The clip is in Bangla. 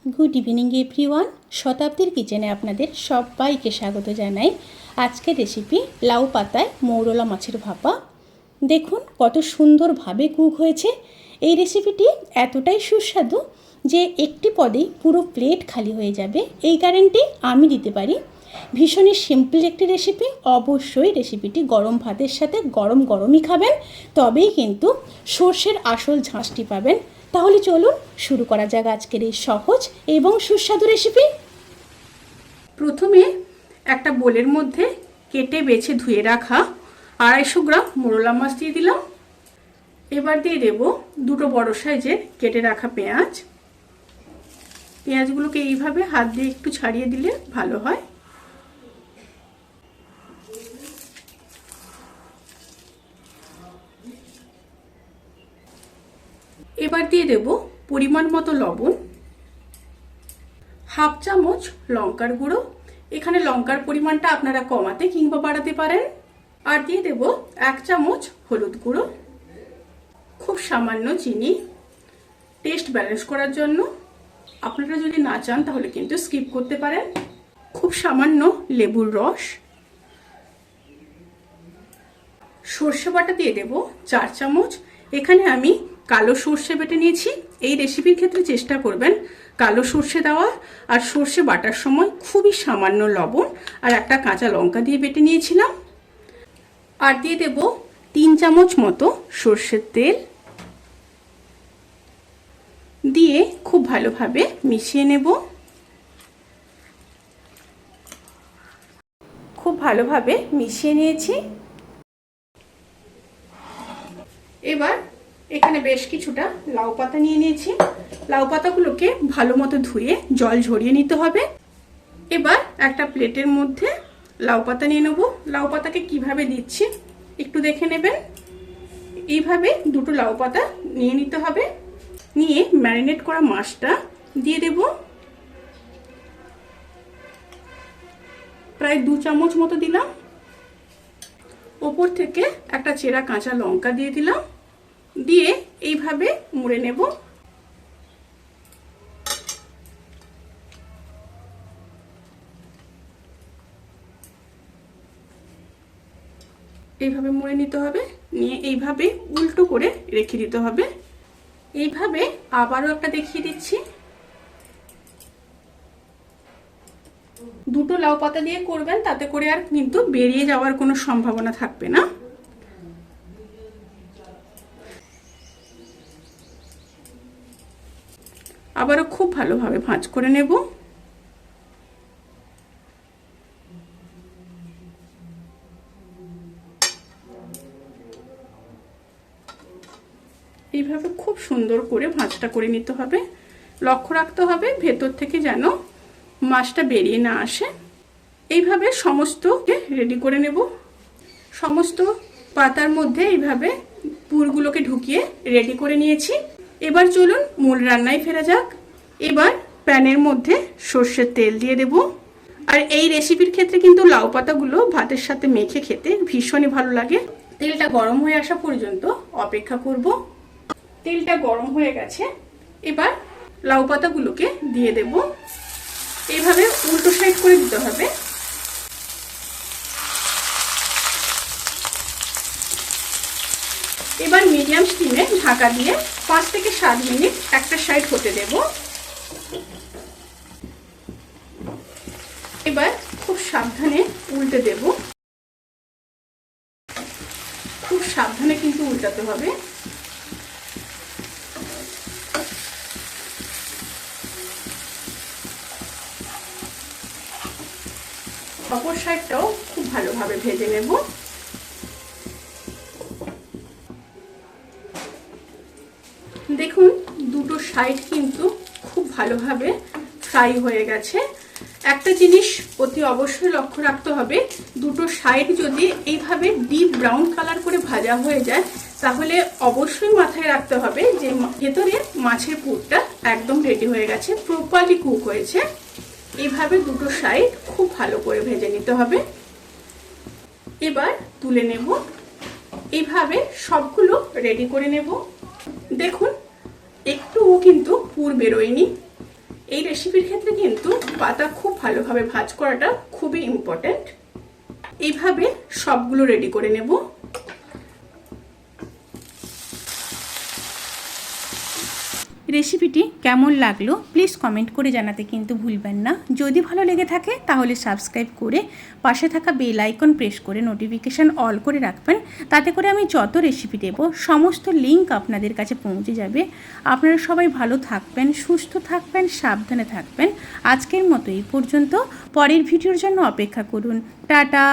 Good evening everyone. শতাব্দীর কিচেনে আপনাদের সবাইকে স্বাগত জানাই। আজকের রেসিপি লাউ পাতায় মৌরলা মাছের ভাপা। দেখুন কত সুন্দরভাবে কুক হয়েছে। এই রেসিপিটি এতটাই সুস্বাদু যে একটি পদেই পুরো প্লেট খালি হয়ে যাবে, এই গ্যারান্টি আমি দিতে পারি। ভীষণই সিম্পল একটি রেসিপি। অবশ্যই রেসিপিটি গরম ভাতের সাথে গরম গরমই খাবেন, তবেই কিন্তু সর্ষের আসল ঝাঁসটি পাবেন। তাহলে চলুন শুরু করা যাক আজকের এই সহজ এবং সুস্বাদু রেসিপি। প্রথমে একটা বোলের মধ্যে কেটে বেছে ধুয়ে রাখা 250 গ্রাম মোরলা মাছ দিয়ে দিলাম। এবার দিয়ে দেব দুটো বড় সাইজের কেটে রাখা পেঁয়াজ। পেঁয়াজগুলোকে এইভাবে হাত দিয়ে একটু ছাড়িয়ে দিলে ভালো হয়। এবার দিয়ে দেব পরিমাণ মতো লবণ, হাফ চামচ লঙ্কার গুঁড়ো। এখানে লঙ্কার পরিমাণটা আপনারা কমাতে কিংবা বাড়াতে পারেন। আর দিয়ে দেব 1 চামচ হলুদ গুঁড়ো, খুব সামান্য চিনি টেস্ট ব্যালেন্স করার জন্য। আপনারা যদি না চান তাহলে কিন্তু স্কিপ করতে পারেন। খুব সামান্য লেবুর রস, সর্ষে বাটা দিয়ে দেব 4 চামচ। এখানে আমি কালো সর্ষে বেটে নিয়েছি। এই রেসিপির ক্ষেত্রে চেষ্টা করবেন কালো সর্ষে দেওয়া। আর সর্ষে বাটার সময় খুবই সামান্য লবণ আর একটা কাঁচা লঙ্কা দিয়ে বেটে নিয়েছিলাম। আর দিয়ে দেব 3 চামচ মতো সর্ষের তেল দিয়ে খুব ভালোভাবে মিশিয়ে নেব। খুব ভালোভাবে মিশিয়ে নিয়েছি। এবার এখানে বেশ কিছুটা লাউ পাতা নিয়ে নিয়েছি। লাউ পাতাগুলোকে ভালো মতো ধুয়ে জল ঝরিয়ে নিতে হবে। এবার একটা প্লেটের মধ্যে লাউ পাতা নিয়ে নেব। লাউ পাতাকে কিভাবে দিচ্ছি একটু দেখে নেবেন। এইভাবে দুটো লাউ পাতা নিয়ে নিতে হবে। নিয়ে ম্যারিনেট করা মাছটা দিয়ে দেব। প্রায় 2 চামচ মতো দিলাম। ওপর থেকে একটা চেরা কাঁচা লঙ্কা দিয়ে দিলাম। দিয়ে এইভাবে মুড়ে নেব। এইভাবে মুড়ে নিতে হবে। নিয়ে এইভাবে উল্টো করে রেখে দিতে হবে। এইভাবে আবারও একটা দেখিয়ে দিচ্ছি। দুটো লাউ পাতা দিয়ে করবেন, তাতে করে আর কিন্তু বেরিয়ে যাওয়ার কোনো সম্ভাবনা থাকবে না। আবারও খুব ভালোভাবে ভাঁজ করে নেব। এইভাবে খুব সুন্দর করে ভাঁজটা করে নিতে হবে। লক্ষ্য রাখতে হবে ভেতর থেকে যেন মাছটা বেরিয়ে না আসে। এইভাবে সমস্ত রেডি করে নেব। সমস্ত পাতার মধ্যে এইভাবে পুরগুলোকে ঢুকিয়ে রেডি করে নিয়েছি। এবার চলুন মূল রান্নায় ফেরা যাক। এবার প্যানের মধ্যে সর্ষের তেল দিয়ে দেব। আর এই রেসিপির ক্ষেত্রে কিন্তু লাউ পাতাগুলো ভাতের সাথে মেখে খেতে ভীষণই ভালো লাগে। তেলটা গরম হয়ে আসা পর্যন্ত অপেক্ষা করব। তেলটা গরম হয়ে গেছে। এবার লাউ পাতাগুলোকে দিয়ে দেব। এইভাবে উল্টো সাইড করে দিতে হবে। এবার মিডিয়াম স্টিমে ঢাকা দিয়ে 5 থেকে 7 মিনিট একটা সাইড হতে দেব। এবার খুব সাবধানে উল্টে দেব। খুব সাবধানে কিন্তু উল্টাতে হবে। অপর সাইডটাও খুব ভালোভাবে ভেজে নেব। দেখুন দুটো সাইড কিন্তু খুব ভালোভাবে ফ্রাই হয়ে গেছে। একটা জিনিস অতি অবশ্যই লক্ষ্য রাখতে হবে, দুটো সাইড যদি এইভাবে ডিপ ব্রাউন কালার করে ভাজা হয়ে যায় তাহলে অবশ্যই মাথায় রাখতে হবে যে ভেতরে মাছের পুরটা একদম রেডি হয়ে গেছে, প্রপারলি কুক হয়েছে। এইভাবে দুটো সাইড খুব ভালো করে ভেজে নিতে হবে। এবার তুলে নেব। এইভাবে সবগুলো রেডি করে নেব। দেখুন একটুও কিন্তু পুর বেরোয়নি। এই রেসিপির ক্ষেত্রে কিন্তু পাতা খুব ভালোভাবে ভাজ করাটা খুবই ইম্পর্টেন্ট। এইভাবে সবগুলো রেডি করে নেব। রেসিপিটি কেমন লাগলো প্লিজ কমেন্ট করে জানাতে কিন্তু ভুলবেন না। যদি ভালো লেগে থাকে তাহলে সাবস্ক্রাইব করে পাশে থাকা বেল আইকন প্রেস করে নোটিফিকেশান অল করে রাখবেন। তাতে করে আমি যত রেসিপি দেব সমস্ত লিঙ্ক আপনাদের কাছে পৌঁছে যাবে। আপনারা সবাই ভালো থাকবেন, সুস্থ থাকবেন, সাবধানে থাকবেন। আজকের মতো এই পর্যন্ত। পরের ভিডিওর জন্য অপেক্ষা করুন। টাটা।